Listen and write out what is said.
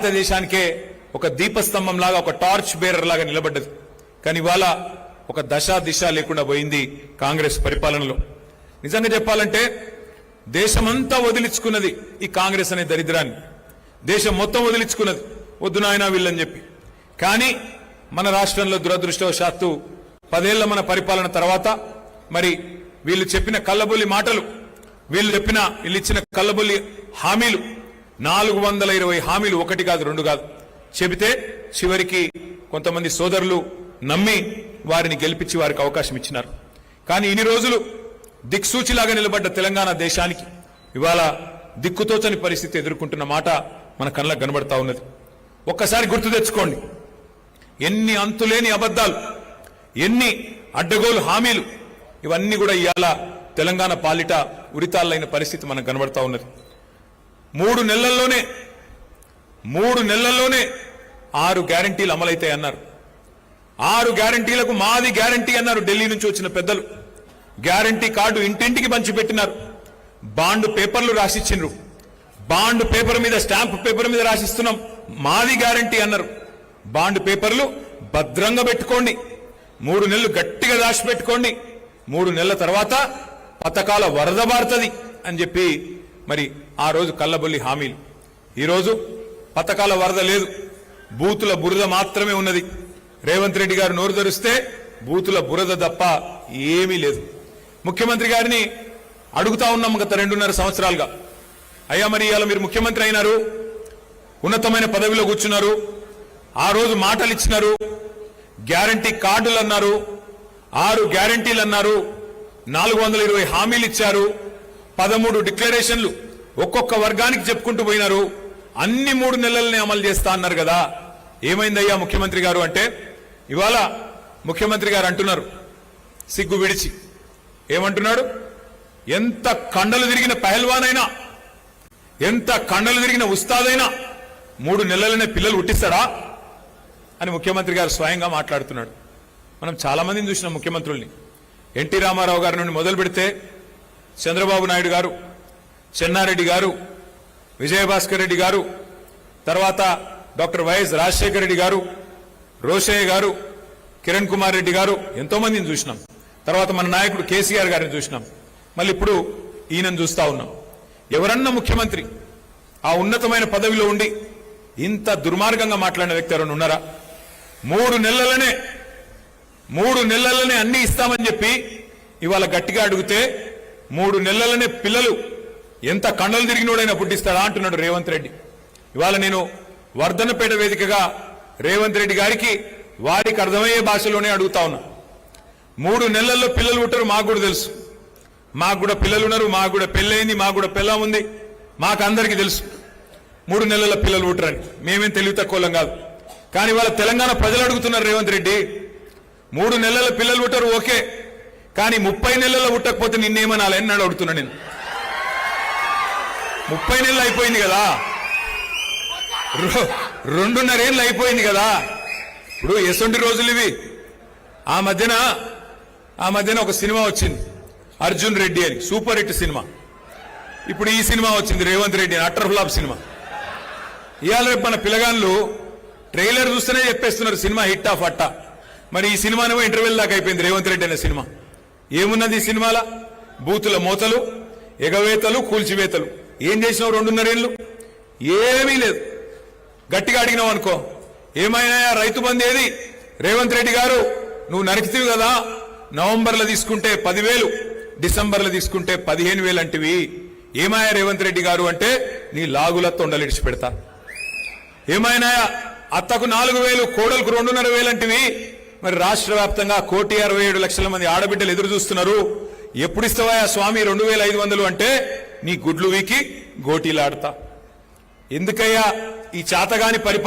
భారతదేశానికే ఒక దీపస్తంభం లాగా ఒక టార్చ్ బేరర్ లాగా నిలబడ్డది. కానీ ఇవాళ ఒక దశ దిశ లేకుండా పోయింది కాంగ్రెస్ పరిపాలనలో. నిజంగా చెప్పాలంటే దేశమంతా వదిలించుకున్నది ఈ కాంగ్రెస్ అనే దరిద్రాన్ని. దేశం మొత్తం వదిలించుకున్నది వద్దు నాయనా వీళ్ళని చెప్పి. కానీ మన రాష్ట్రంలో దురదృష్టవశాత్తు 10 ఏళ్ల మన పరిపాలన తర్వాత మరి వీళ్ళు చెప్పిన కల్లబొల్లి మాటలు, వీళ్ళు ఇచ్చిన కల్లబొల్లి హామీలు 420 హామీలు, ఒకటి కాదు రెండు కాదు చెబితే చివరికి కొంతమంది సోదరులు నమ్మి వారిని గెలిపించి వారికి అవకాశం ఇచ్చినారు. కానీ ఇన్ని రోజులు దిక్సూచిలాగా నిలబడ్డ తెలంగాణ దేశానికి ఇవాళ దిక్కుతోచని పరిస్థితి ఎదుర్కొంటున్న మాట మన కళ్ళకు కనబడతా ఉన్నది. ఒక్కసారి గుర్తు తెచ్చుకోండి, ఎన్ని అంతులేని అబద్ధాలు, ఎన్ని అడ్డగోలు హామీలు, ఇవన్నీ కూడా ఇవాళ తెలంగాణ పాలిట ఉరితాళ్ళైన పరిస్థితి మనకు కనబడతా ఉన్నది. 3 నెలల్లోనే 6 గ్యారంటీలు అమలైతాయి అన్నారు. 6 గ్యారంటీలకు మాది గ్యారంటీ అన్నారు ఢిల్లీ నుంచి వచ్చిన పెద్దలు. గ్యారంటీ కార్డు ఇంటింటికి పంచిపెట్టినారు. బాండ్ పేపర్లు రాసిచ్చిండ్రు. బాండ్ పేపర్ మీద, స్టాంప్ పేపర్ మీద రాసిస్తున్నాం మాది గ్యారంటీ అన్నారు. బాండ్ పేపర్లు భద్రంగా పెట్టుకోండి, 3 నెలలు గట్టిగా దాచిపెట్టుకోండి, 3 నెలల తర్వాత పథకాల వరద బారుతుంది అని చెప్పి మరి ఆ రోజు కల్లబొల్లి హామీలు. ఈరోజు పథకాల వరద లేదు, బూతుల బురద మాత్రమే ఉన్నది. రేవంత్ రెడ్డి గారు నోరు తెరిస్తే బూతుల బురద తప్ప ఏమీ లేదు. ముఖ్యమంత్రి గారిని అడుగుతా ఉన్నాం గత 2.5 సంవత్సరాలుగా, అయ్యా మరి ఇవాళ మీరు ముఖ్యమంత్రి అయినారు, ఉన్నతమైన పదవిలో కూర్చున్నారు, ఆ రోజు మాటలు ఇచ్చినారు, గ్యారంటీ కార్డులు అన్నారు, 6 గ్యారంటీలు అన్నారు, 420 హామీలు ఇచ్చారు, 13 డిక్లరేషన్లు ఒక్కొక్క వర్గానికి చెప్పుకుంటూ పోయినారు, అన్ని 3 నెలలనే అమలు చేస్తా అన్నారు కదా, ఏమైందయ్యా ముఖ్యమంత్రి గారు అంటే ఇవాళ ముఖ్యమంత్రి గారు అంటున్నారు సిగ్గు విడిచి, ఏమంటున్నాడు, ఎంత కండలు తిరిగిన పహల్వానైనా, ఎంత కండలు తిరిగిన ఉస్తాదైనా 3 నెలలనే పిల్లలు పుట్టిస్తాడా అని ముఖ్యమంత్రి గారు స్వయంగా మాట్లాడుతున్నాడు. మనం చాలా మందిని చూసినాం ముఖ్యమంత్రుల్ని. ఎన్టీ రామారావు గారి నుండి మొదలు పెడితే చంద్రబాబు నాయుడు గారు, చెన్నారెడ్డి గారు, విజయభాస్కర్ రెడ్డి గారు, తర్వాత డాక్టర్ వైఎస్ రాజశేఖర రెడ్డి గారు, రోషయ్య గారు, కిరణ్ కుమార్ రెడ్డి గారు, ఎంతో మందిని చూసినాం. తర్వాత మన నాయకుడు కేసీఆర్ గారిని చూసినాం. మళ్ళీ ఇప్పుడు ఈయనను చూస్తా ఉన్నాం. ఎవరన్నా ముఖ్యమంత్రి ఆ ఉన్నతమైన పదవిలో ఉండి ఇంత దుర్మార్గంగా మాట్లాడిన వ్యక్తి ఎవరైనా ఉన్నారా? 3 నెలలనే అన్ని ఇస్తామని చెప్పి ఇవాళ గట్టిగా అడిగితే 3 నెలలనే పిల్లలు ఎంత కండలు తిరిగినోడైనా పుట్టిస్తాడా అంటున్నాడు రేవంత్ రెడ్డి. ఇవాళ నేను వర్ధనపేట వేదికగా రేవంత్ రెడ్డి గారికి వారికి అర్థమయ్యే భాషలోనే అడుగుతా ఉన్నా. 3 నెలల్లో పిల్లలు పుట్టరు మాకు కూడా తెలుసు, మాకు కూడా పిల్లలు ఉన్నారు, మాకు కూడా పెళ్ళయింది, మాకు కూడా పిల్ల ఉంది, మాకు అందరికీ తెలుసు 3 నెలల పిల్లలు పుట్టరని. మేమేం తెలివి తక్కువలం కాదు. కానీ వాళ్ళ తెలంగాణ ప్రజలు అడుగుతున్నారు రేవంత్ రెడ్డి, 3 నెలల పిల్లలు పుట్టరు ఓకే, కానీ 30 నెలల్లో పుట్టకపోతే నిన్నేమనాలి అని నాడు అడుగుతున్నా నేను. 30 నెలలు అయిపోయింది కదా, 2.5 ఏళ్ళు అయిపోయింది కదా. ఇప్పుడు ఎసొంటి రోజులు ఇవి. ఆ మధ్యన ఒక సినిమా వచ్చింది అర్జున్ రెడ్డి అని, సూపర్ హిట్ సినిమా. ఇప్పుడు ఈ సినిమా వచ్చింది రేవంత్ రెడ్డి అని, అటర్ ఫ్లాప్ సినిమా. ఇవాళ రేపు మన పిల్లగాళ్ళు ట్రైలర్ చూస్తేనే చెప్పేస్తున్నారు సినిమా హిట్ ఆఫ్ అట్టా. మరి ఈ సినిమానేమో ఇంటర్వెల్ దాకా అయిపోయింది రేవంత్ రెడ్డి అనే సినిమా. ఏమున్నది ఈ సినిమాల? బూతుల మోతలు, ఎగవేతలు, కూల్చివేతలు. ఏం చేసినావు 2.5 ఏళ్ళు? ఏమీ లేదు. గట్టిగా అడిగినావు అనుకో, ఏమైనా రైతు బంధు ఏది? రేవంత్ రెడ్డి గారు నువ్వు నరికితివి కదా, నవంబర్లో తీసుకుంటే 10,000, డిసెంబర్లో తీసుకుంటే 15,000 అంటివి. ఏమాయా రేవంత్ రెడ్డి గారు అంటే నీ లాగుల తొండలిడిచి పెడతా. ఏమైనా అత్తకు 4,000, కోడలకు 2.5 అంటివి. మరి రాష్ట్ర వ్యాప్తంగా 1,67,00,000 మంది ఆడబిడ్డలు ఎదురు చూస్తున్నారు. ఎప్పుడు ఇస్తావా స్వామి 2,500 అంటే నీ గుడ్లు వీకి గోటీలాడతా. ఎందుకయ్యా ఈ చాతగాని పరిపాలన?